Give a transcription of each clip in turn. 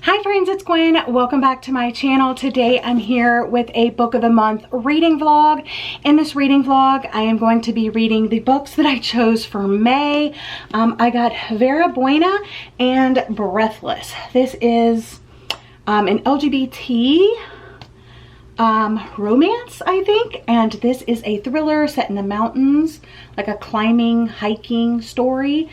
Hi friends, it's Gwen. Welcome back to my channel. Today I'm here with a book of the month reading vlog. In this reading vlog, I am going to be reading the books that I chose for May. I got Yerba Buena and Breathless. This is an LGBT romance, I think, and this is a thriller set in the mountains, like a climbing, hiking story.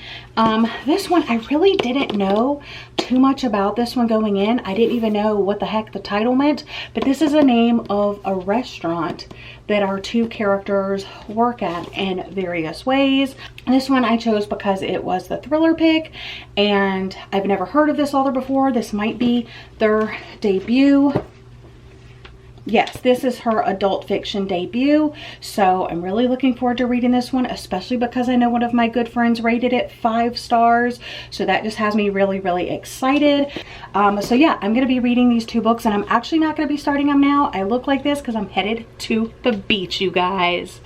This one, I really didn't know too much about this one going in. I didn't even know what the heck the title meant, but this is the name of a restaurant that our two characters work at in various ways. This one I chose because it was the thriller pick, and I've never heard of this author before. This might be their debut. Yes, this is her adult fiction debut, so I'm really looking forward to reading this one, especially because I know one of my good friends rated it 5 stars, so that just has me really excited. So yeah, I'm going to be reading these two books, and I'm actually not going to be starting them now. I look like this because I'm headed to the beach, you guys.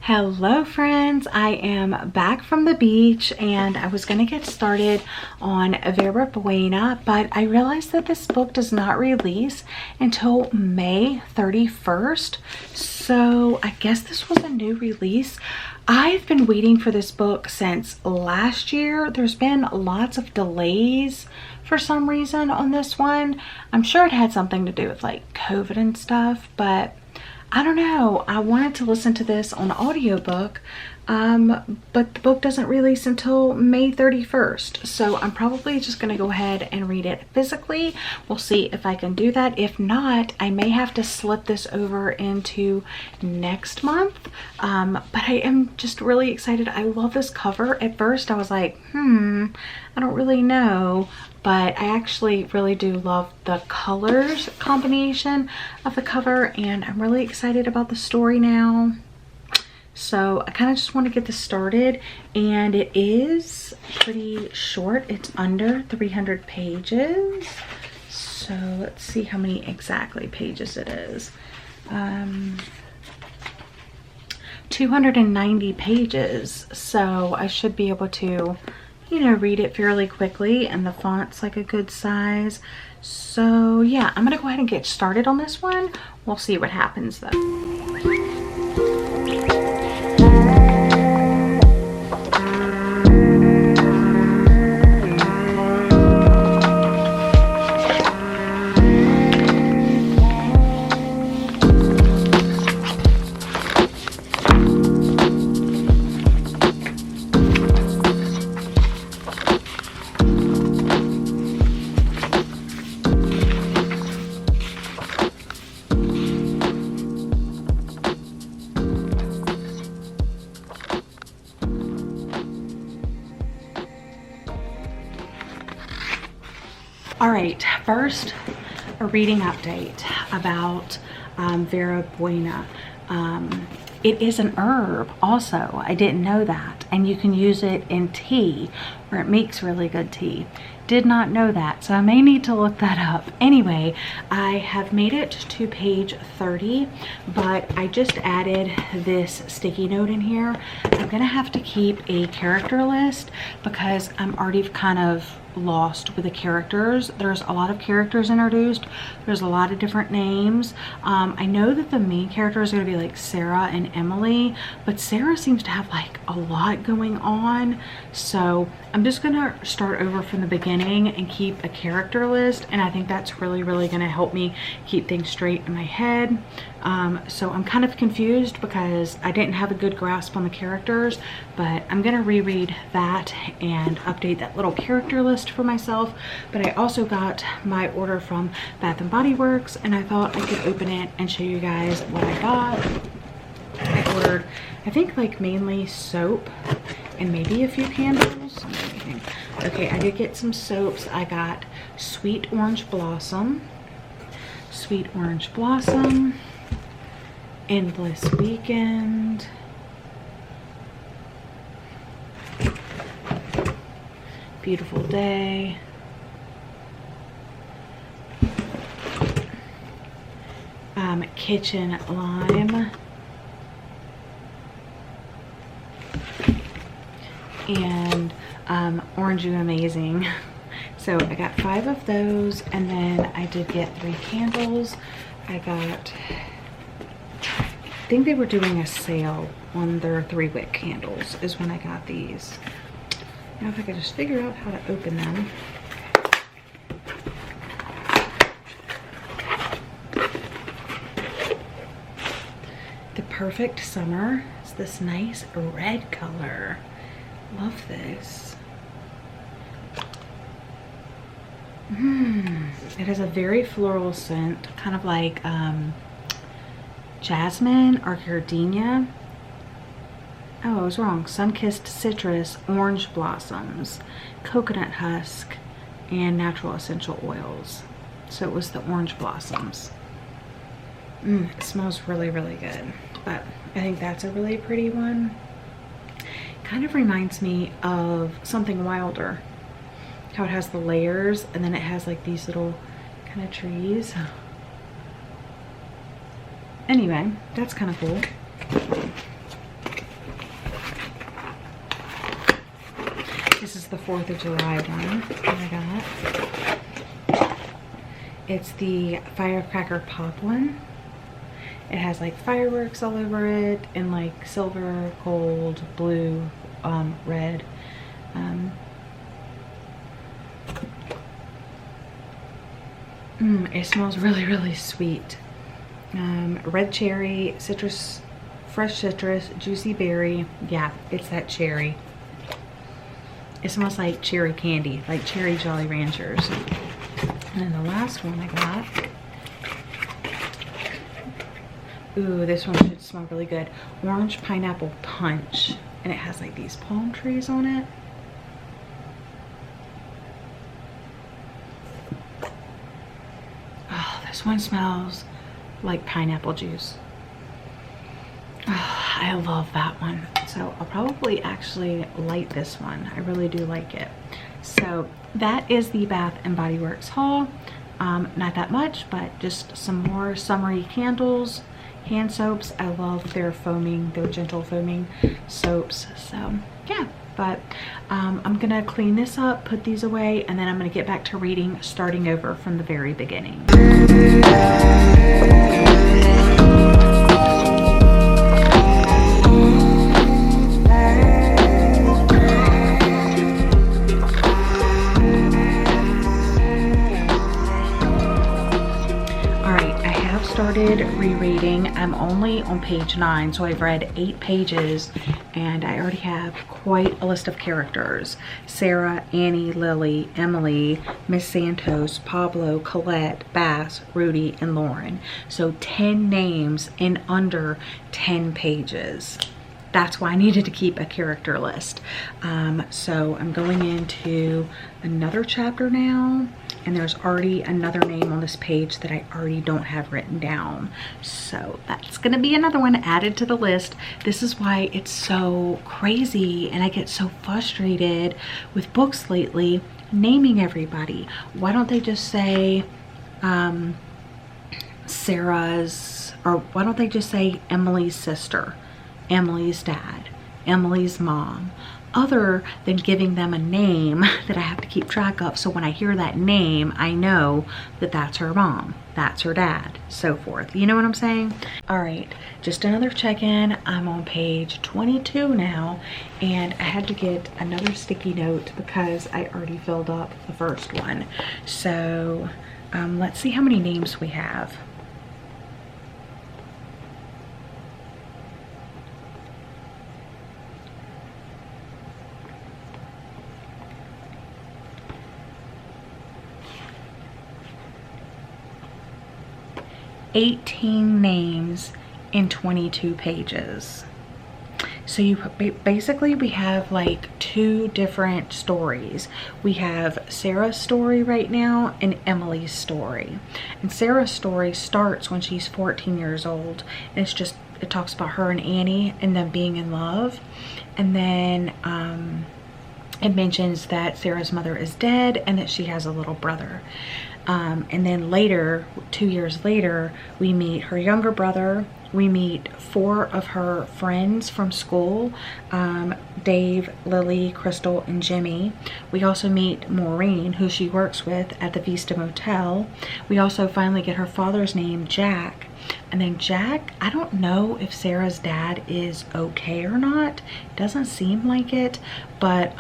Hello friends, I am back from the beach, and I was going to get started on Yerba Buena, but I realized that this book does not release until May 31st, so I guess this was a new release. I've been waiting for this book since last year. There's been lots of delays for some reason on this one. I'm sure it had something to do with like COVID and stuff, but I don't know. I wanted to listen to this on audiobook, but the book doesn't release until May 31st. So I'm probably just going to go ahead and read it physically. We'll see if I can do that. If not, I may have to slip this over into next month. But I am just really excited. I love this cover. At first I was like, I don't really know. But I actually really do love the colors combination of the cover, and I'm really excited about the story now. So I kind of just want to get this started, and it is pretty short. It's under 300 pages. So let's see how many exactly pages it is. 290 pages. So I should be able to, you know, read it fairly quickly, and the font's like a good size. So yeah, I'm gonna go ahead and get started on this one. We'll see what happens though. All right, first a reading update about Yerba Buena. It is an herb also. I didn't know that. And you can use it in tea, or it makes really good tea. did not know that, so I may need to look that up. Anyway, I have made it to page 30, but I just added this sticky note in here. I'm gonna have to keep a character list because I'm already kind of lost with the characters. There's a lot of characters introduced. There's a lot of different names. I know that the main character is going to be like Sarah and Emily, but Sarah seems to have like a lot going on. So I'm just going to start over from the beginning and keep a character list. And I think that's really going to help me keep things straight in my head. So I'm kind of confused because I didn't have a good grasp on the characters, but I'm going to reread that and update that little character list for myself. But I also got my order from Bath and Body Works, and I thought I could open it and show you guys what I got. I ordered, I think, like mainly soap and maybe a few candles. Okay, I did get some soaps. I got Sweet Orange Blossom, Endless Weekend, Beautiful Day, Kitchen Lime, and Orange You Amazing. So I got 5 of those, and then I did get 3 candles. I think they were doing a sale on their 3-wick candles is when I got these. Now if I could just figure out how to open them. The Perfect Summer. It's this nice red color. Love this. It has a very floral scent, kind of like jasmine or gardenia. Oh, I was wrong. Sun-kissed citrus, orange blossoms, coconut husk, and natural essential oils. So it was the orange blossoms. It smells really good. But I think that's a really pretty one. Kind of reminds me of Something Wilder. How it has the layers and then it has like these little kind of trees. Anyway, that's kind of cool. This is the 4th of July one that I got. It's the firecracker pop one. It has like fireworks all over it in like silver, gold, blue, red. It smells really sweet. Red cherry, citrus, fresh citrus, juicy berry. Yeah, it's that cherry. It smells like cherry candy, like cherry Jolly Ranchers. And then the last one I got. Ooh, this one should smell really good. Orange Pineapple Punch. And it has like these palm trees on it. Oh, this one smells like pineapple juice. Oh, I love that one. So I'll probably actually light this one. I really do like it. So that is the Bath and Body Works haul. Not that much, but just some more summery candles, hand soaps. I love their foaming, their gentle foaming soaps. So yeah, but I'm gonna clean this up, put these away, and then I'm gonna get back to reading, starting over from the very beginning. Started rereading. I'm only on page 9, so I've read 8 pages and I already have quite a list of characters. Sarah, Annie, Lily, Emily, Miss Santos, Pablo, Colette, Bass, Rudy, and Lauren. So 10 names in under 10 pages. That's why I needed to keep a character list. So I'm going into another chapter now, and there's already another name on this page that I already don't have written down. So that's gonna be another one added to the list. This is why it's so crazy and I get so frustrated with books lately. naming everybody? Why don't they just say Sarah's, or why don't they just say Emily's sister, Emily's dad, Emily's mom, other than giving them a name that I have to keep track of. So when I hear that name, I know that that's her mom, that's her dad, so forth. You know what I'm saying? All right, just another check-in. I'm on page 22 now, and I had to get another sticky note because I already filled up the first one. So let's see how many names we have. $18 names in 22 pages. So you basically, we have like two different stories. We have Sarah's story right now and Emily's story. And Sarah's story starts when she's 14 years old, and it's just, it talks about her and Annie and them being in love. And then it mentions that Sarah's mother is dead and that she has a little brother. And then later, 2 years later, we meet her younger brother. We meet 4 of her friends from school, Dave, Lily, Crystal, and Jimmy. We also meet Maureen, who she works with at the Vista Motel. We also finally get her father's name, Jack. And then Jack, I don't know if Sarah's dad is okay or not. Doesn't seem like it, but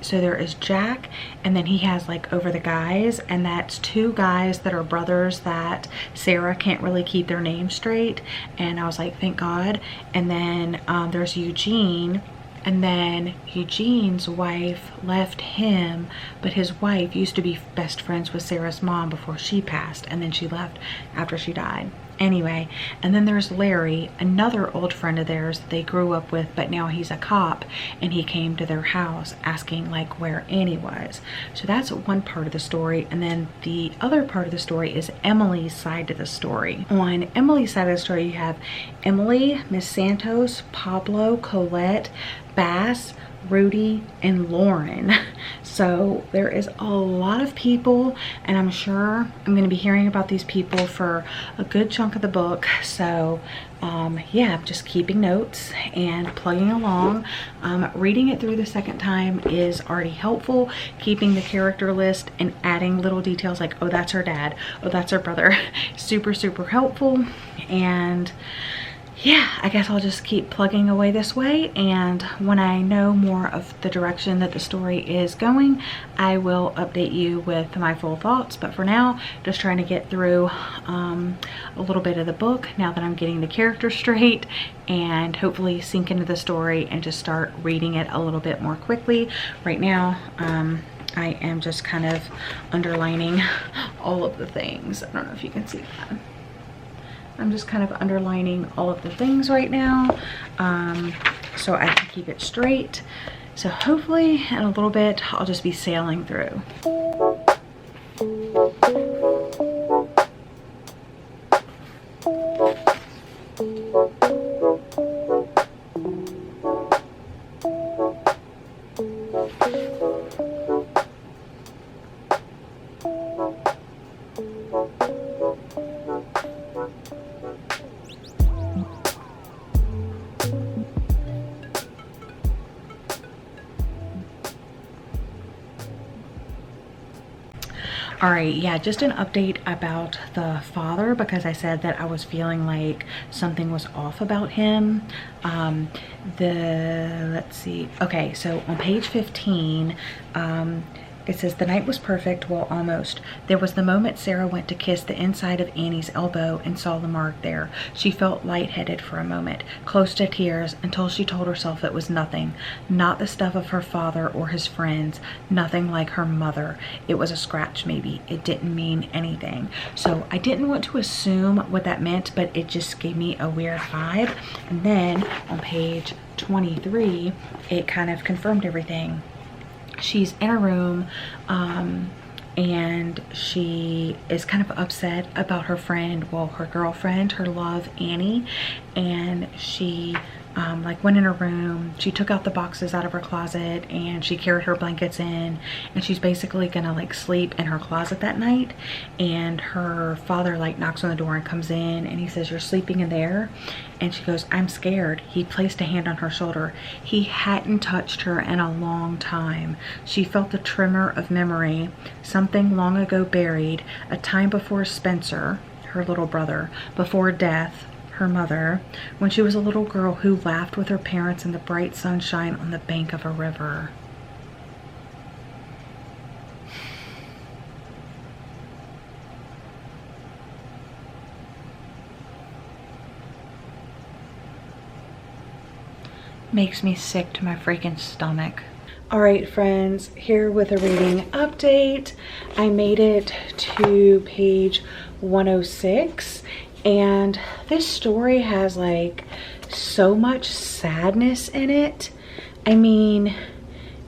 so there is Jack, and then he has like Over the Guys, and that's 2 guys that are brothers that Sarah can't really keep their names straight. And I was like, thank God. And then there's Eugene, and then Eugene's wife left him, but his wife used to be best friends with Sarah's mom before she passed, and then she left after she died. Anyway, and then there's Larry, another old friend of theirs that they grew up with, but now he's a cop, and he came to their house asking like where Annie was. So that's one part of the story. And then the other part of the story is Emily's side of the story. On Emily's side of the story, you have Emily, Miss Santos, Pablo, Colette, Bass, Rudy, and Lauren. So there is a lot of people, and I'm sure I'm going to be hearing about these people for a good chunk of the book. So yeah, I'm just keeping notes and plugging along. Reading it through the second time is already helpful. Keeping the character list and adding little details like, oh, that's her dad, oh, that's her brother, super helpful. And yeah, I guess I'll just keep plugging away this way, and when I know more of the direction that the story is going, I will update you with my full thoughts. But for now, just trying to get through a little bit of the book now that I'm getting the character straight, and hopefully sink into the story and just start reading it a little bit more quickly. Right now, I am just kind of underlining all of the things. I don't know if you can see that. I'm just kind of underlining all of the things right now, so I can keep it straight. So hopefully in a little bit, I'll just be sailing through. All right, yeah, just an update about the father, because I said that I was feeling like something was off about him. Let's see. Okay, so on page 15, it says, the night was perfect, well, almost. There was the moment Sarah went to kiss the inside of Annie's elbow and saw the mark there. She felt lightheaded for a moment, close to tears, until she told herself it was nothing. Not the stuff of her father or his friends. Nothing like her mother. It was a scratch, maybe. It didn't mean anything. So I didn't want to assume what that meant, but it just gave me a weird vibe. And then on page 23, it kind of confirmed everything. She's in a room, and she is kind of upset about her friend, well, her girlfriend, her love, Annie, and she like went in her room, she took out the boxes out of her closet and she carried her blankets in, and she's basically gonna like sleep in her closet that night. And her father like knocks on the door and comes in and he says, "You're sleeping in there?" And she goes, "I'm scared." He placed a hand on her shoulder. He hadn't touched her in a long time. She felt the tremor of memory, something long ago buried, a time before Spencer, her little brother, before death, her mother, when she was a little girl who laughed with her parents in the bright sunshine on the bank of a river. Makes me sick to my freaking stomach. All right, friends, here with a reading update. I made it to page 106, and this story has like so much sadness in it. I mean,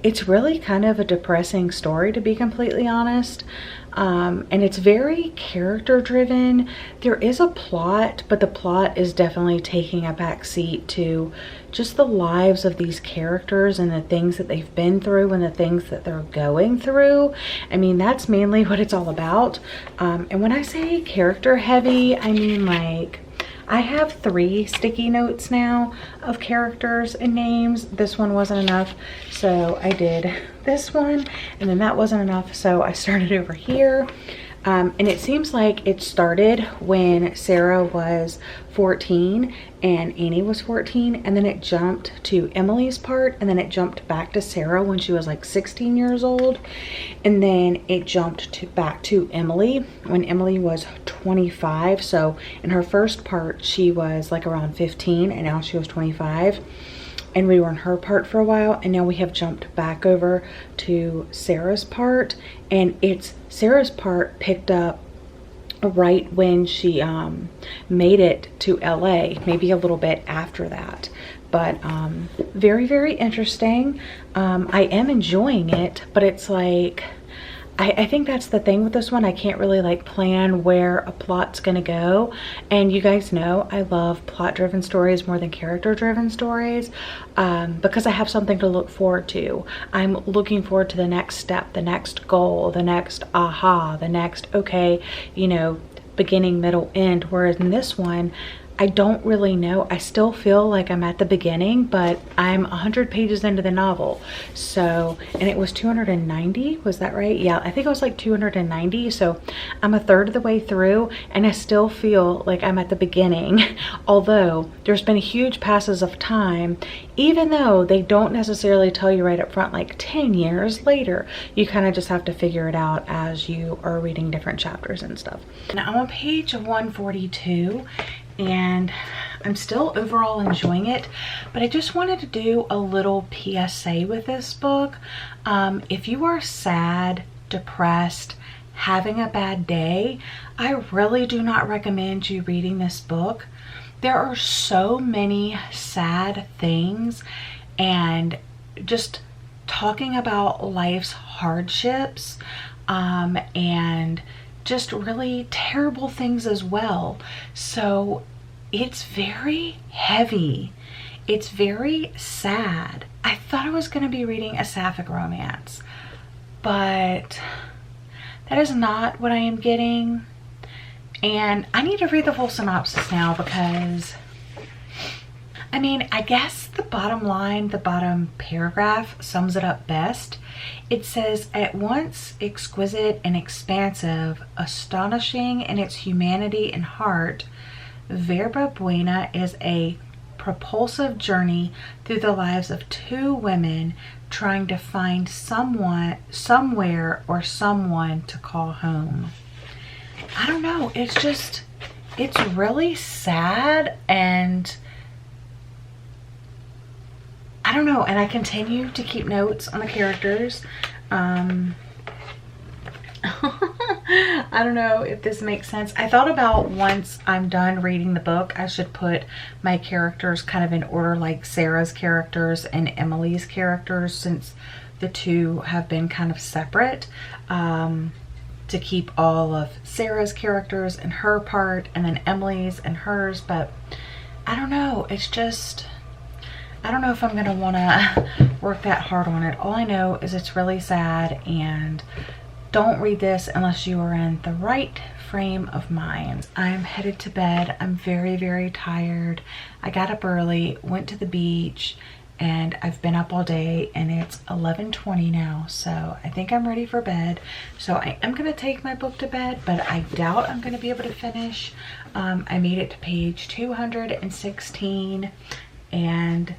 it's really kind of a depressing story, to be completely honest. And it's very character driven. There is a plot, but the plot is definitely taking a back seat to just the lives of these characters and the things that they've been through and the things that they're going through. I mean, that's mainly what it's all about. And when I say character heavy, I mean like, I have 3 sticky notes now of characters and names. This one wasn't enough, so I did this one, and then that wasn't enough, so I started over here. And it seems like it started when Sarah was 14 and Annie was 14, and then it jumped to Emily's part, and then it jumped back to Sarah when she was like 16 years old, and then it jumped back to Emily when Emily was 25. So in her first part she was like around 15, and now she was 25, and we were in her part for a while, and now we have jumped back over to Sarah's part, and it's Sarah's part picked up right when she made it to LA, maybe a little bit after that. But very, very interesting. I am enjoying it, but it's like, I think that's the thing with this one. I can't really like plan where a plot's gonna go. And you guys know I love plot-driven stories more than character-driven stories, because I have something to look forward to. I'm looking forward to the next step, the next goal, the next aha, the next, okay, you know, beginning, middle, end. Whereas in this one, I don't really know. I still feel like I'm at the beginning, but I'm 100 pages into the novel. So, and it was 290, was that right? Yeah, I think it was like 290. So I'm a third of the way through, and I still feel like I'm at the beginning. Although there's been huge passes of time, even though they don't necessarily tell you right up front, like 10 years later. You kind of just have to figure it out as you are reading different chapters and stuff. Now I'm on page 142. And I'm still overall enjoying it, but I just wanted to do a little PSA with this book. If you are sad, depressed, having a bad day, I really do not recommend you reading this book. There are so many sad things, and just talking about life's hardships, and just really terrible things as well. So it's very heavy. It's very sad. I thought I was going to be reading a sapphic romance, but that is not what I am getting. And I need to read the full synopsis now, because I mean, I guess the bottom line, the bottom paragraph sums it up best. It says, at once exquisite and expansive, astonishing in its humanity and heart, Yerba Buena is a propulsive journey through the lives of 2 women trying to find someone, somewhere, or someone to call home. I don't know, it's just, it's really sad, and I don't know, and I continue to keep notes on the characters. I don't know if this makes sense. I thought about once I'm done reading the book, I should put my characters kind of in order, like Sarah's characters and Emily's characters, since the 2 have been kind of separate, to keep all of Sarah's characters in her part and then Emily's and hers. But I don't know, it's just, I don't know if I'm gonna wanna work that hard on it. All I know is it's really sad, and don't read this unless you are in the right frame of mind. I'm headed to bed. I'm very, very tired. I got up early, went to the beach, and I've been up all day, and it's 11:20 now, so I think I'm ready for bed. So I am gonna take my book to bed, but I doubt I'm gonna be able to finish. I made it to page 216, and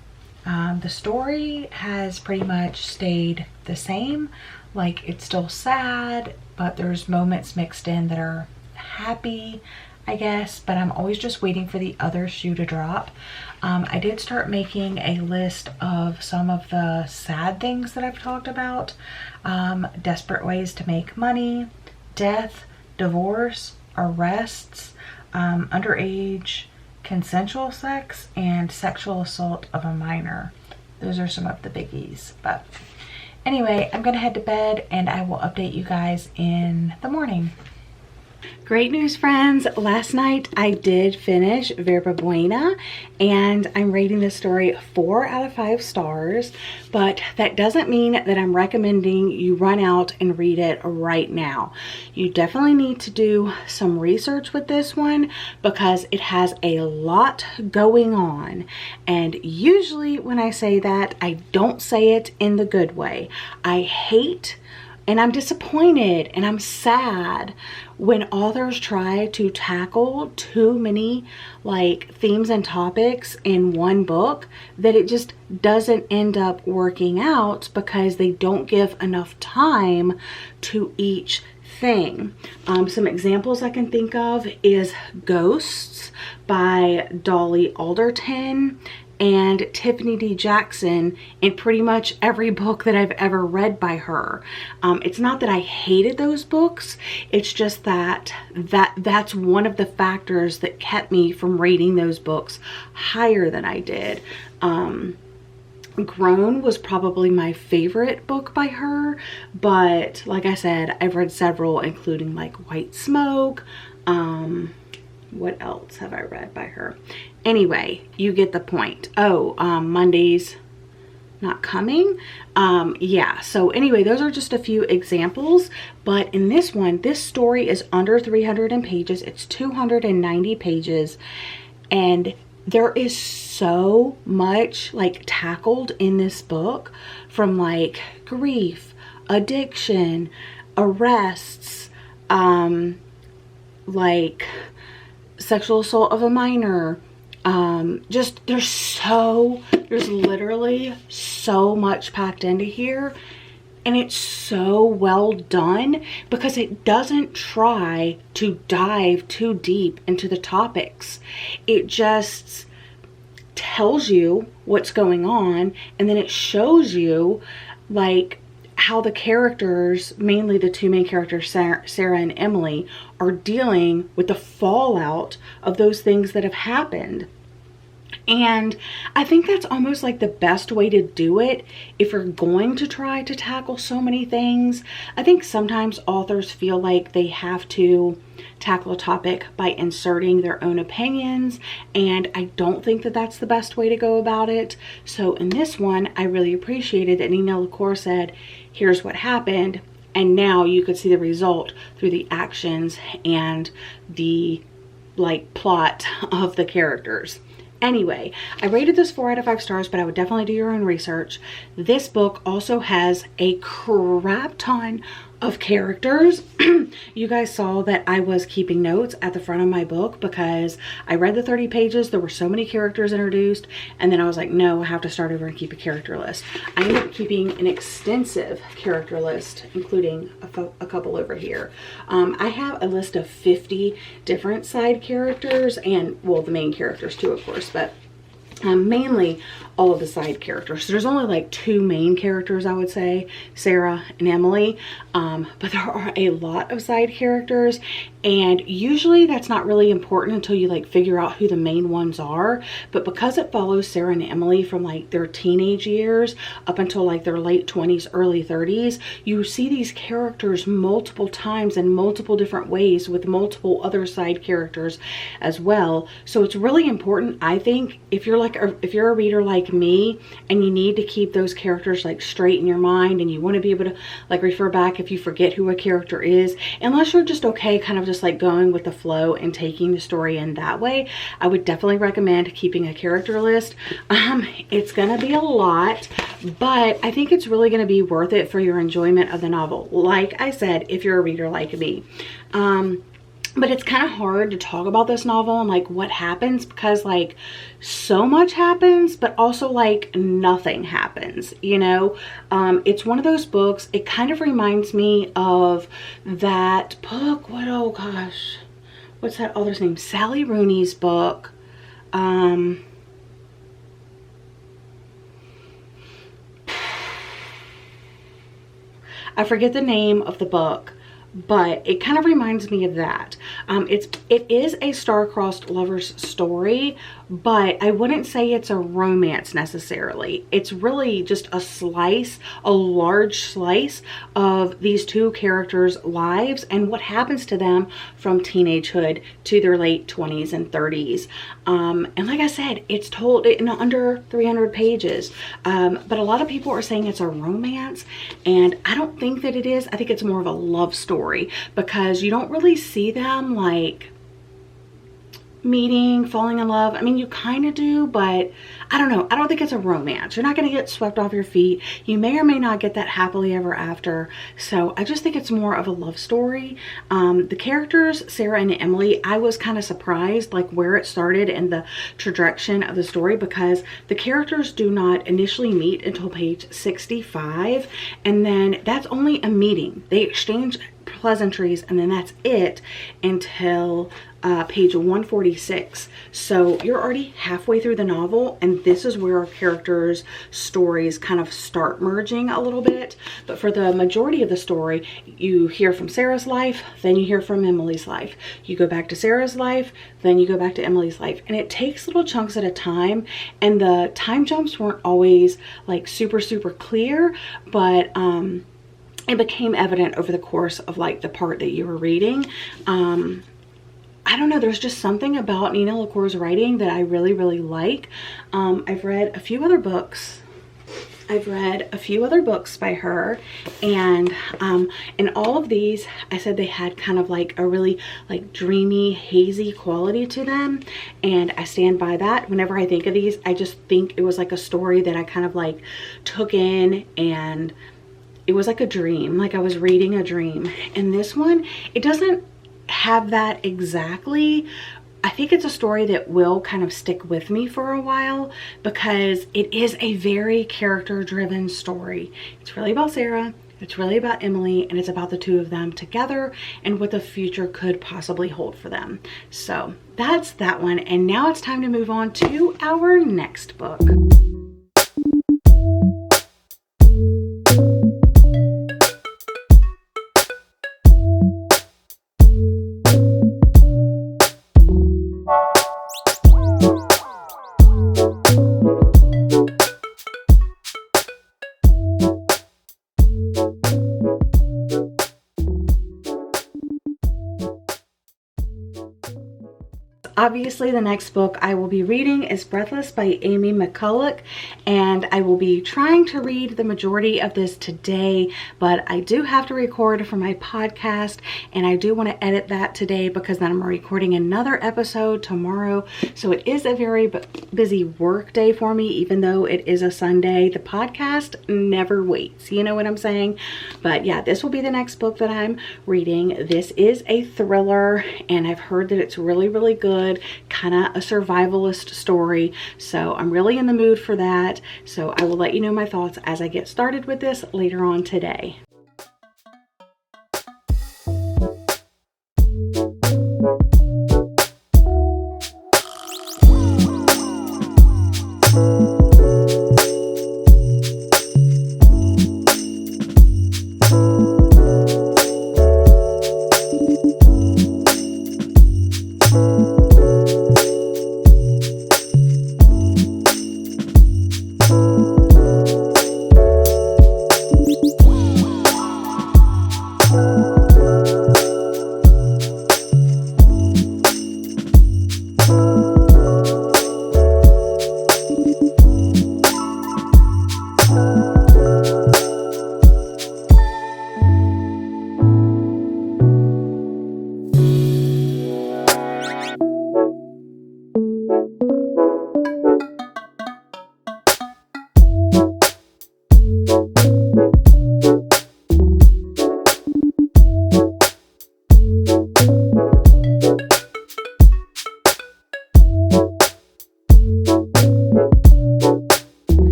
the story has pretty much stayed the same. Like, it's still sad, but there's moments mixed in that are happy, I guess, but I'm always just waiting for the other shoe to drop. I did start making a list of some of the sad things that I've talked about. Desperate ways to make money, death, divorce, arrests, underage, consensual sex, and sexual assault of a minor. Those are some of the biggies, but anyway, I'm gonna head to bed and I will update you guys in the morning. Great news, friends. Last night I did finish Yerba Buena, and I'm rating this story 4 out of 5 stars, but that doesn't mean that I'm recommending you run out and read it right now. You definitely need to do some research with this one because it has a lot going on, and usually when I say that, I don't say it in the good way. I hate and I'm disappointed and I'm sad when authors try to tackle too many like themes and topics in one book, that it just doesn't end up working out because they don't give enough time to each thing. Some examples I can think of is Ghosts by Dolly Alderton and Tiffany D. Jackson in pretty much every book that I've ever read by her. It's not that I hated those books, it's just that that's one of the factors that kept me from rating those books higher than I did. Grown was probably my favorite book by her, but like I said, I've read several, including like White Smoke. What else have I read by her? Anyway, you get the point. Oh, Monday's Not Coming. Yeah, so anyway, those are just a few examples, but in this one, this story is under 300 pages. It's 290 pages, and there is so much like tackled in this book, from like grief, addiction, arrests, like sexual assault of a minor. Just there's literally so much packed into here, and it's so well done because it doesn't try to dive too deep into the topics. It just tells you what's going on, and then it shows you like how the characters, mainly the two main characters, Sarah and Emily, are dealing with the fallout of those things that have happened. And I think that's almost like the best way to do it if you're going to try to tackle so many things. I think sometimes authors feel like they have to tackle a topic by inserting their own opinions, and I don't think that that's the best way to go about it. So in this one, I really appreciated that Nina LaCour said, here's what happened, and now you could see the result through the actions and the like plot of the characters. Anyway, I rated this 4 out of 5 stars, but I would definitely do your own research. This book also has a crap ton of characters. You guys saw that I was keeping notes at the front of my book because I read the 30 pages. There were so many characters introduced, and then I was like, no, I have to start over and keep a character list. I ended up keeping an extensive character list, including a couple over here. I have a list of 50 different side characters, and well, the main characters too, of course, but mainly all of the side characters. So there's only like 2 main characters, I would say, Sarah and Emily, but there are a lot of side characters, And usually that's not really important until you like figure out who the main ones are. But because it follows Sarah and Emily from like their teenage years up until like their late 20s, early 30s, you see these characters multiple times in multiple different ways with multiple other side characters as well. So it's really important, I think, if you're a reader like me and you need to keep those characters like straight in your mind and you want to be able to like refer back if you forget who a character is, unless you're just okay kind of just like going with the flow and taking the story in that way, I would definitely recommend keeping a character list. It's gonna be a lot, but I think it's really gonna be worth it for your enjoyment of the novel, like I said, if you're a reader like me. But it's kind of hard to talk about this novel and like what happens, because like so much happens, but also like nothing happens, you know. It's one of those books, it kind of reminds me of that book, oh gosh, what's that author's name? Sally Rooney's book. I forget the name of the book, but it kind of reminds me of that. It is a star-crossed lover's story, but I wouldn't say it's a romance necessarily. It's really just a slice, a large slice of these two characters' lives and what happens to them from teenagehood to their late 20s and 30s. And like I said, it's told in under 300 pages. But a lot of people are saying it's a romance, and I don't think that it is. I think it's more of a love story, because you don't really see them like meeting, falling in love. I mean, you kind of do, but I don't know. I don't think it's a romance. You're not going to get swept off your feet. You may or may not get that happily ever after. So I just think it's more of a love story. The characters, Sarah and Emily, I was kind of surprised like where it started and the trajectory of the story, because the characters do not initially meet until page 65. And then that's only a meeting. They exchange pleasantries, and then that's it until page 146. So you're already halfway through the novel, and this is where our characters' stories kind of start merging a little bit. But for the majority of the story, you hear from Sarah's life, then you hear from Emily's life. You go back to Sarah's life, then you go back to Emily's life. And it takes little chunks at a time, and the time jumps weren't always like super clear, but it became evident over the course of like the part that you were reading. I don't know, there's just something about Nina LaCour's writing that I really like. I've read a few other books. By her, and in all of these, I said they had kind of like a really like dreamy, hazy quality to them, and I stand by that. Whenever I think of these, I just think it was like a story that I kind of like took in, and it was like a dream, like I was reading a dream. And this one, it doesn't have that exactly. I think it's a story that will kind of stick with me for a while, because it is a very character driven story. It's really about Sarah, it's really about Emily, and it's about the two of them together and what the future could possibly hold for them. So that's that one. And now it's time to move on to our next book. Obviously, the next book I will be reading is Breathless by Amy McColloch, and I will be trying to read the majority of this today, but I do have to record for my podcast, and I do want to edit that today because then I'm recording another episode tomorrow. So it is a very busy work day for me, even though it is a Sunday. The podcast never waits, you know what I'm saying? But yeah, this will be the next book that I'm reading. This is a thriller, and I've heard that it's really good, kind of a survivalist story, so I'm really in the mood for that. So I will let you know my thoughts as I get started with this later on today.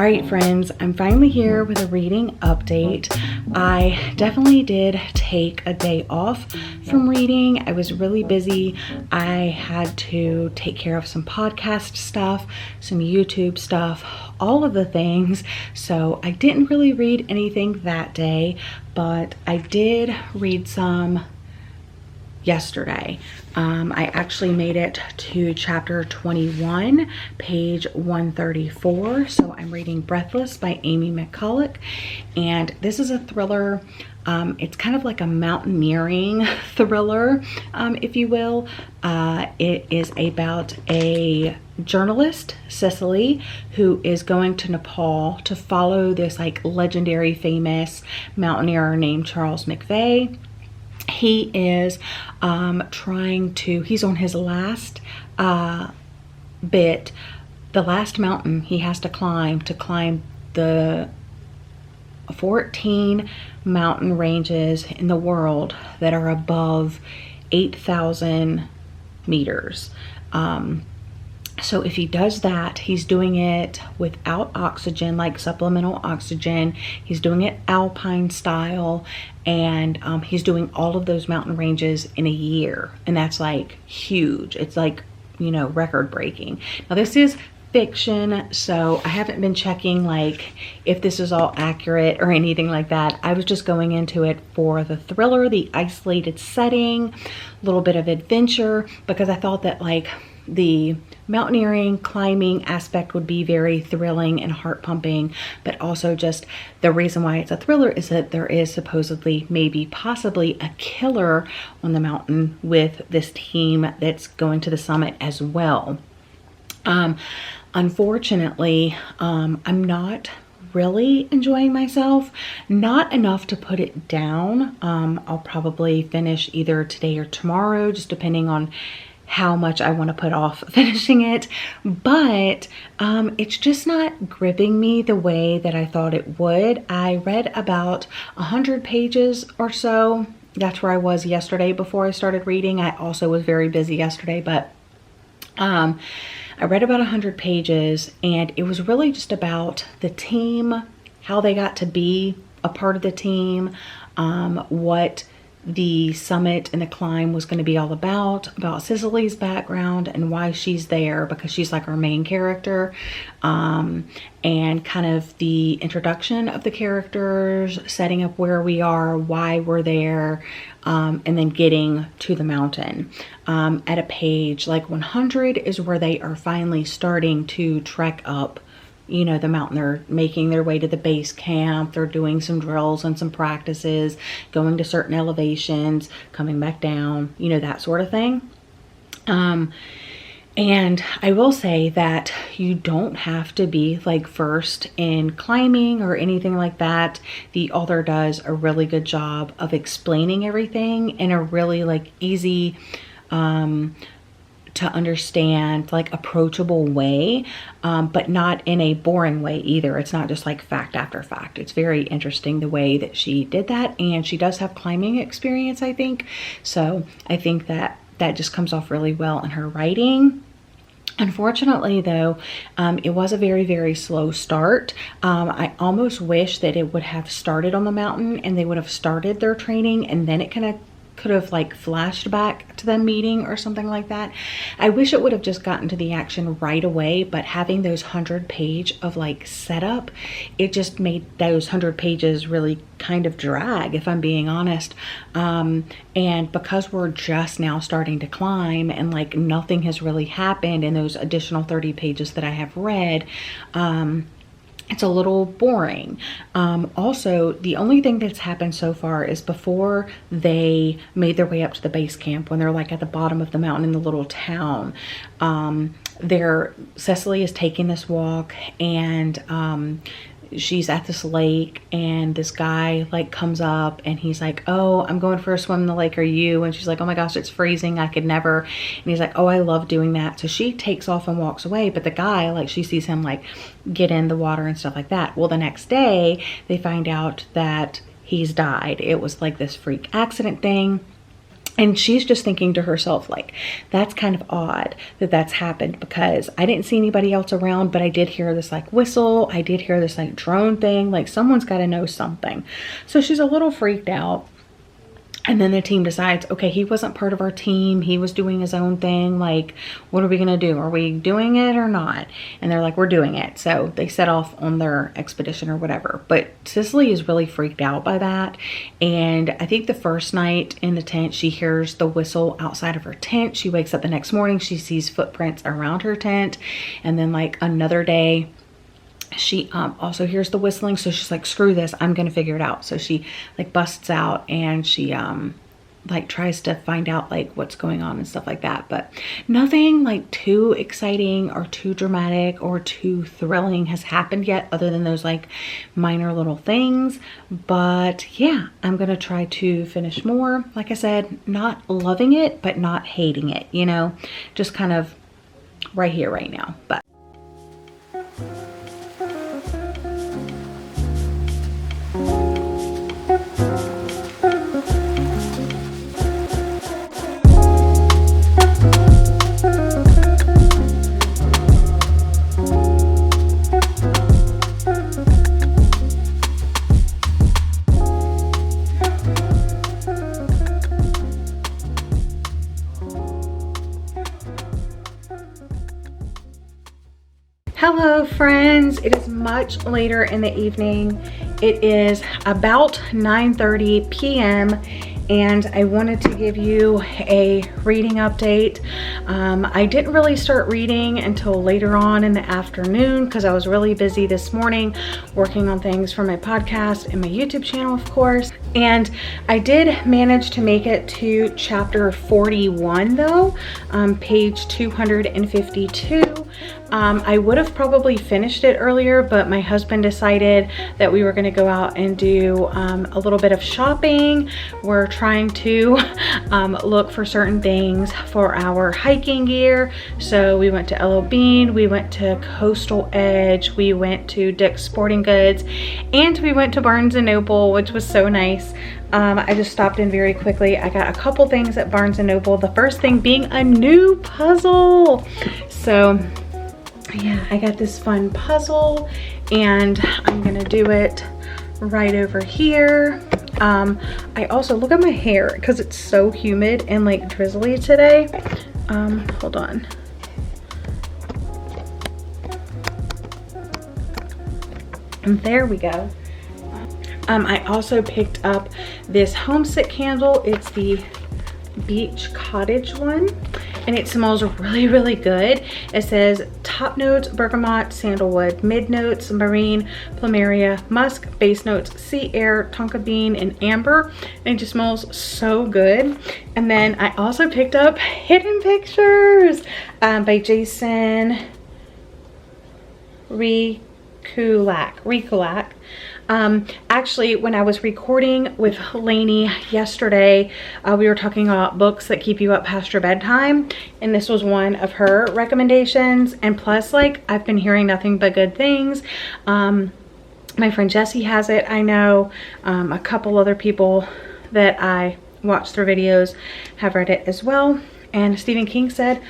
All right, friends, I'm finally here with a reading update. I definitely did take a day off from reading. I was really busy. I had to take care of some podcast stuff, some YouTube stuff, all of the things. So I didn't really read anything that day, but I did read some yesterday. I actually made it to chapter 21, page 134. So I'm reading Breathless by Amy McColloch, and this is a thriller. It's kind of like a mountaineering thriller, if you will. It is about a journalist, Cecily, who is going to Nepal to follow this like legendary famous mountaineer named Charles McVeigh. He is he's on his last bit, the last mountain he has to climb the 14 mountain ranges in the world that are above 8,000 meters. So if he does that, he's doing it without oxygen, like supplemental oxygen. He's doing it alpine style, and he's doing all of those mountain ranges in a year. And that's like huge. It's like, you know, record breaking. Now this is fiction, so I haven't been checking like if this is all accurate or anything like that. I was just going into it for the thriller, the isolated setting, a little bit of adventure, because I thought that like the mountaineering, climbing aspect would be very thrilling and heart pumping, but also just the reason why it's a thriller is that there is supposedly, maybe possibly a killer on the mountain with this team that's going to the summit as well. Unfortunately, I'm not really enjoying myself, not enough to put it down. I'll probably finish either today or tomorrow, just depending on how much I want to put off finishing it, but it's just not gripping me the way that I thought it would. I read about 100 pages or so. That's where I was yesterday before I started reading. I also was very busy yesterday, but I read about 100 pages, and it was really just about the team, how they got to be a part of the team, what the summit and the climb was going to be all about Cecily's background and why she's there, because she's like our main character, and kind of the introduction of the characters, setting up where we are, why we're there, and then getting to the mountain. At a page like 100 is where they are finally starting to trek up, you know, the mountain. They're making their way to the base camp. They're doing some drills and some practices, going to certain elevations, coming back down, you know, that sort of thing. And I will say that you don't have to be like first in climbing or anything like that. The author does a really good job of explaining everything in a really like easy, to understand, like approachable way, but not in a boring way either. It's not just like fact after fact. It's very interesting the way that she did that, and she does have climbing experience, I think. So I think that that just comes off really well in her writing. Unfortunately though, it was a very, very slow start. I almost wish that it would have started on the mountain and they would have started their training, and then it could have like flashed back to them meeting or something like that. I wish it would have just gotten to the action right away, but having those 100 page of like setup, it just made those 100 pages really kind of drag, if I'm being honest. And because we're just now starting to climb and like nothing has really happened in those additional 30 pages that I have read, it's a little boring. Also, the only thing that's happened so far is before they made their way up to the base camp, when they're like at the bottom of the mountain in the little town, Cecily is taking this walk, and she's at this lake, and this guy like comes up and he's like, "Oh, I'm going for a swim in the lake, are you?" And she's like, "Oh my gosh, it's freezing, I could never." And he's like, "Oh, I love doing that." So she takes off and walks away, but the guy, like, she sees him like get in the water and stuff like that. Well, the next day they find out that he's died. It was like this freak accident thing. And she's just thinking to herself, like, that's kind of odd that that's happened, because I didn't see anybody else around, but I did hear this like whistle. I did hear this like drone thing, like someone's got to know something. So she's a little freaked out. And then the team decides, okay, he wasn't part of our team. He was doing his own thing. Like, what are we going to do? Are we doing it or not? And they're like, we're doing it. So they set off on their expedition or whatever. But Cicely is really freaked out by that. And I think the first night in the tent, she hears the whistle outside of her tent. She wakes up the next morning. She sees footprints around her tent. And then like another day, she also hears the whistling. So she's like, screw this, I'm gonna figure it out. So she like busts out and she like tries to find out like what's going on and stuff like that. But nothing like too exciting or too dramatic or too thrilling has happened yet, other than those like minor little things. But yeah, I'm gonna try to finish more. Like I said, not loving it but not hating it, you know, just kind of right here right now. But hello friends, it is much later in the evening. It is about 9:30 p.m. and I wanted to give you a reading update. I didn't really start reading until later on in the afternoon because I was really busy this morning working on things for my podcast and my YouTube channel, of course. And I did manage to make it to chapter 41 though, page 252. I would have probably finished it earlier, but my husband decided that we were going to go out and do a little bit of shopping. We're trying to look for certain things for our hiking gear. So we went to LL Bean, we went to Coastal Edge, we went to Dick's Sporting Goods, and we went to Barnes & Noble, which was so nice. I just stopped in very quickly. I got a couple things at Barnes & Noble. The first thing being a new puzzle. So yeah, I got this fun puzzle and I'm gonna do it right over here. I also, look at my hair because it's so humid and like drizzly today. Hold on. And there we go. I also picked up this homesick candle. It's the beach cottage one and it smells really, really good. It says top notes bergamot, sandalwood, mid notes marine, plumeria, musk, base notes sea air, tonka bean, and amber. And it just smells so good. And then I also picked up Hidden Pictures by Jason Rijkulack. Actually, when I was recording with Lainey yesterday, we were talking about books that keep you up past your bedtime, and this was one of her recommendations. And plus, like, I've been hearing nothing but good things. My friend Jessie has it. I know a couple other people that I watch their videos have read it as well, and Stephen King said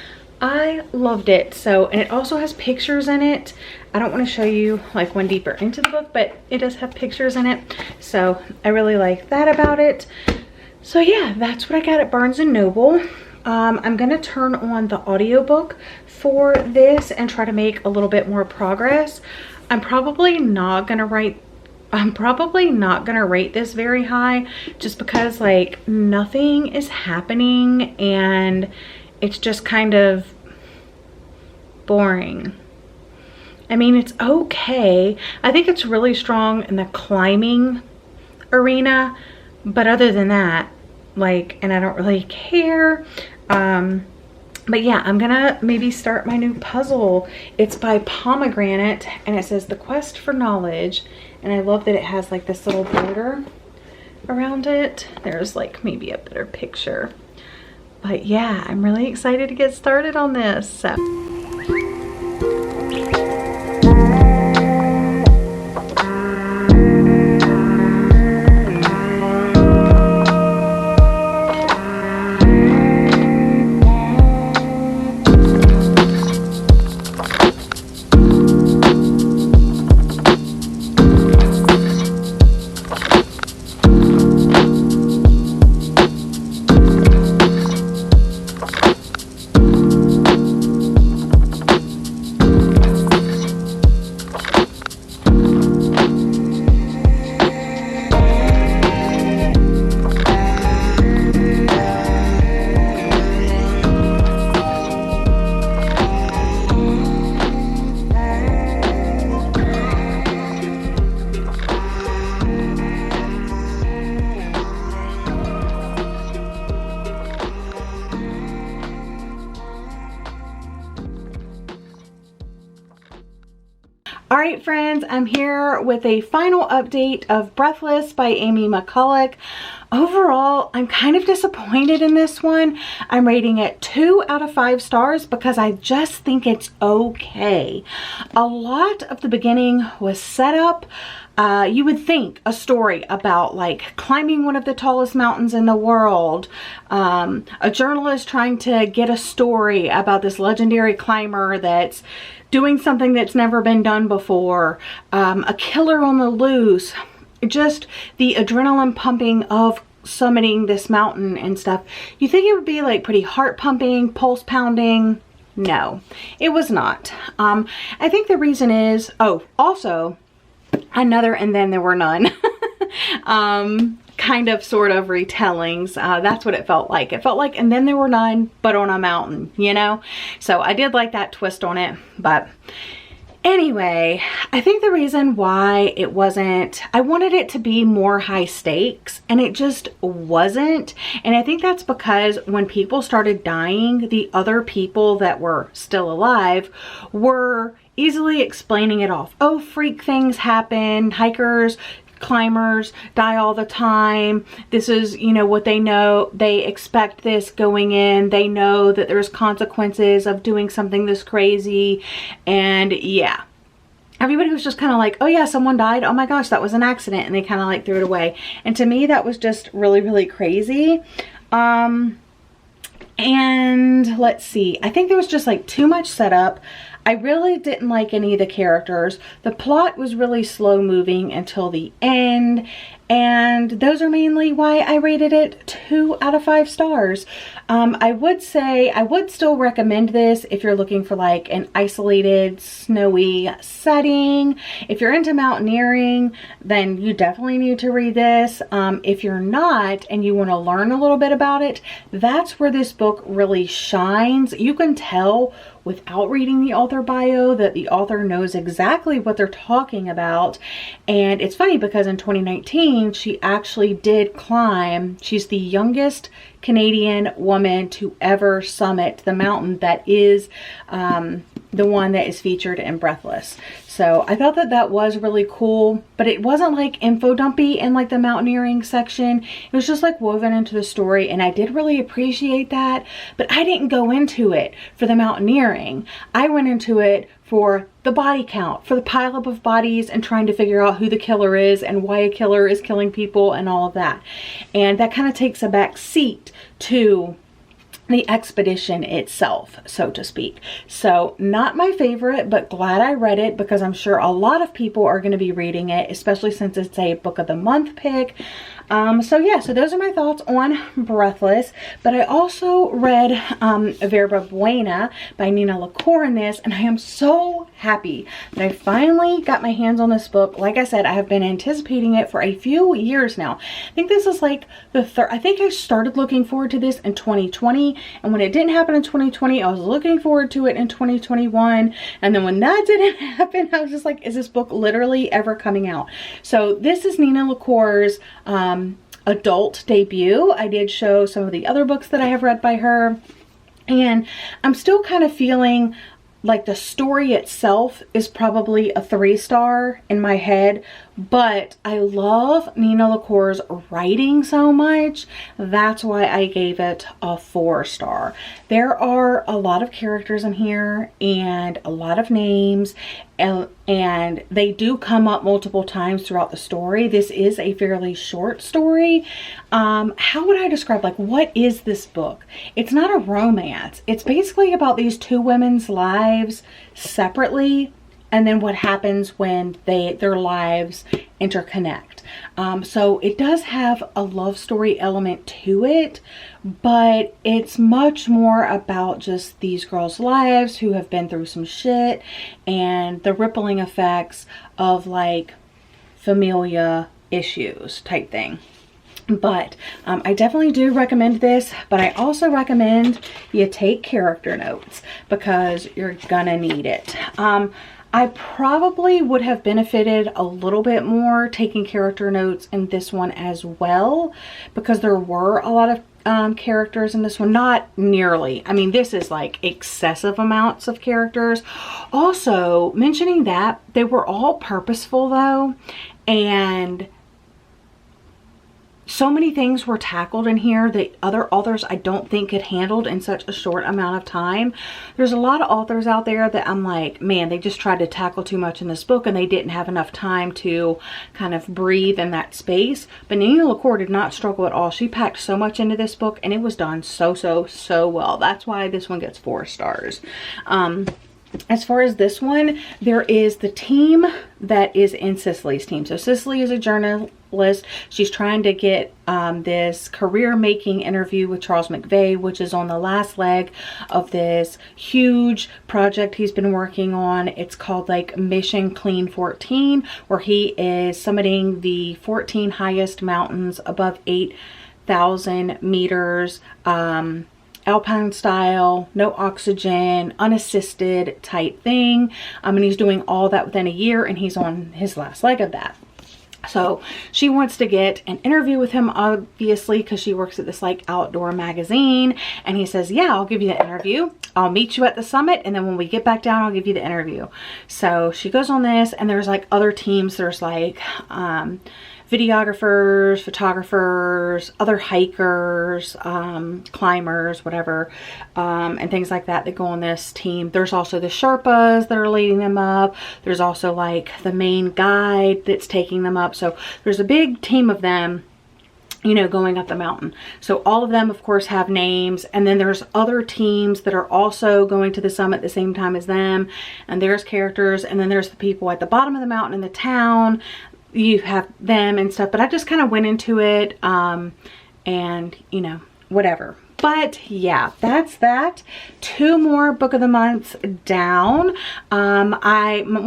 I loved it. So, and it also has pictures in it. I don't want to show you like one deeper into the book, but it does have pictures in it. So I really like that about it. So yeah, that's what I got at Barnes & Noble. I'm gonna turn on the audiobook for this and try to make a little bit more progress. I'm probably not gonna rate this very high just because like nothing is happening and it's just kind of boring. I mean, it's okay. I think it's really strong in the climbing arena, but other than that, like, and I don't really care. But yeah, I'm gonna maybe start my new puzzle. It's by Pomegranate and it says The Quest for Knowledge. And I love that it has like this little border around it. There's like maybe a better picture. But yeah, I'm really excited to get started on this. So. All right, friends, I'm here with a final update of Breathless by Amy McColloch. Overall, I'm kind of disappointed in this one. I'm rating it 2 out of 5 stars because I just think it's okay. A lot of the beginning was set up. You would think a story about like climbing one of the tallest mountains in the world, a journalist trying to get a story about this legendary climber that's doing something that's never been done before, a killer on the loose, just the adrenaline pumping of summiting this mountain and stuff. You think it would be like pretty heart pumping, pulse pounding. No, it was not. I think the reason is, oh, also another and then there were none. Kind of sort of retellings. That's what it felt like. It felt like and then there were none, but on a mountain, you know? So I did like that twist on it. But anyway, I think the reason why it wasn't, I wanted it to be more high stakes and it just wasn't. And I think that's because when people started dying, the other people that were still alive were easily explaining it off. Oh, freak things happen. Hikers, climbers die all the time. This is, you know, what they know. They expect this going in. They know that there's consequences of doing something this crazy. And yeah, everybody was just kind of like, oh yeah, someone died. Oh my gosh, that was an accident. And they kind of like threw it away. And to me, that was just really, really crazy. And let's see, I think there was just like too much setup. I really didn't like any of the characters. The plot was really slow moving until the end. And those are mainly why I rated it 2 out of 5 stars. I would say I would still recommend this if you're looking for like an isolated, snowy setting. If you're into mountaineering, then you definitely need to read this. If you're not and you want to learn a little bit about it, that's where this book really shines. You can tell without reading the author bio that the author knows exactly what they're talking about. And it's funny because in 2019 she actually did climb. She's the youngest Canadian woman to ever summit the mountain that is the one that is featured in Breathless. So I thought that that was really cool, but it wasn't like info dumpy in like the mountaineering section. It was just like woven into the story, and I did really appreciate that, but I didn't go into it for the mountaineering. I went into it for the body count, for the pileup of bodies and trying to figure out who the killer is and why a killer is killing people and all of that. And that kind of takes a back seat to the expedition itself, so to speak. So not my favorite, but glad I read it because I'm sure a lot of people are going to be reading it, especially since it's a book of the month pick. So yeah, so those are my thoughts on Breathless. But I also read Yerba Buena by Nina LaCour in this, and I am so happy that I finally got my hands on this book. Like I said, I have been anticipating it for a few years now. I think this is like the third. I think I started looking forward to this in 2020, and when it didn't happen in 2020, I was looking forward to it in 2021. And then when that didn't happen, I was just like, is this book literally ever coming out? So this is Nina LaCour's adult debut. I did show some of the other books that I have read by her, and I'm still kind of feeling like the story itself is probably a 3-star in my head, but I love Nina LaCour's writing so much. That's why I gave it a 4-star. There are a lot of characters in here and a lot of names, and they do come up multiple times throughout the story. This is a fairly short story. How would I describe, like, what is this book? It's not a romance. It's basically about these 2 women's lives separately, and then what happens when their lives interconnect. So it does have a love story element to it, but it's much more about just these girls' lives who have been through some shit and the rippling effects of like familia issues type thing. But I definitely do recommend this, but I also recommend you take character notes because you're gonna need it. I probably would have benefited a little bit more taking character notes in this one as well, because there were a lot of characters in this one. Not nearly. I mean, this is like excessive amounts of characters. Also, mentioning that, they were all purposeful though, and so many things were tackled in here that other authors I don't think could handle in such a short amount of time. There's a lot of authors out there that I'm like, man, they just tried to tackle too much in this book and they didn't have enough time to kind of breathe in that space. But Nina LaCour did not struggle at all. She packed so much into this book and it was done so well. That's why this one gets 4 stars. As far as this one, there is the team that is in Cicely's team. So Cicely is a journalist. She's trying to get this career-making interview with Charles McVeigh, which is on the last leg of this huge project he's been working on. It's called like Mission Clean 14, where he is summiting the 14 highest mountains above 8,000 meters. Alpine style, no oxygen, unassisted type thing. And he's doing all that within a year, and he's on his last leg of that. So she wants to get an interview with him, obviously, because she works at this like outdoor magazine. And he says, yeah, I'll give you the interview. I'll meet you at the summit, and then when we get back down, I'll give you the interview. So she goes on this, and there's like other teams. There's like videographers, photographers, other hikers, climbers, whatever, and things like that go on this team. There's also the Sherpas that are leading them up. There's also like the main guide that's taking them up. So there's a big team of them, you know, going up the mountain. So all of them, of course, have names. And then there's other teams that are also going to the summit at the same time as them. And there's characters. And then there's the people at the bottom of the mountain in the town. You have them and stuff, but I just kind of went into it and you know, whatever. But yeah, that's that. 2 more book of the months down. One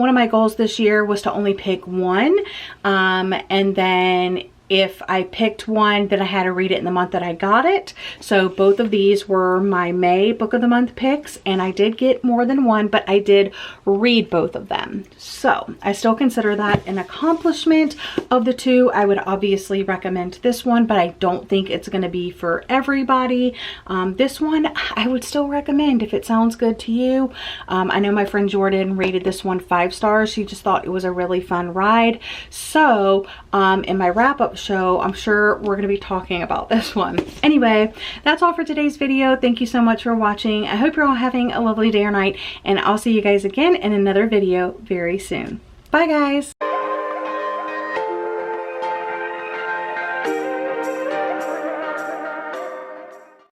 of my goals this year was to only pick 1, and then if I picked one, then I had to read it in the month that I got it. So both of these were my May book of the month picks, and I did get more than one, but I did read both of them. So I still consider that an accomplishment. Of the 2, I would obviously recommend this one, but I don't think it's going to be for everybody. This one I would still recommend if it sounds good to you. I know my friend Jordan rated this one 5 stars. She just thought it was a really fun ride. So in my wrap-up show, I'm sure we're going to be talking about this one. Anyway, that's all for today's video. Thank you so much for watching. I hope you're all having a lovely day or night, and I'll see you guys again in another video very soon. Bye guys.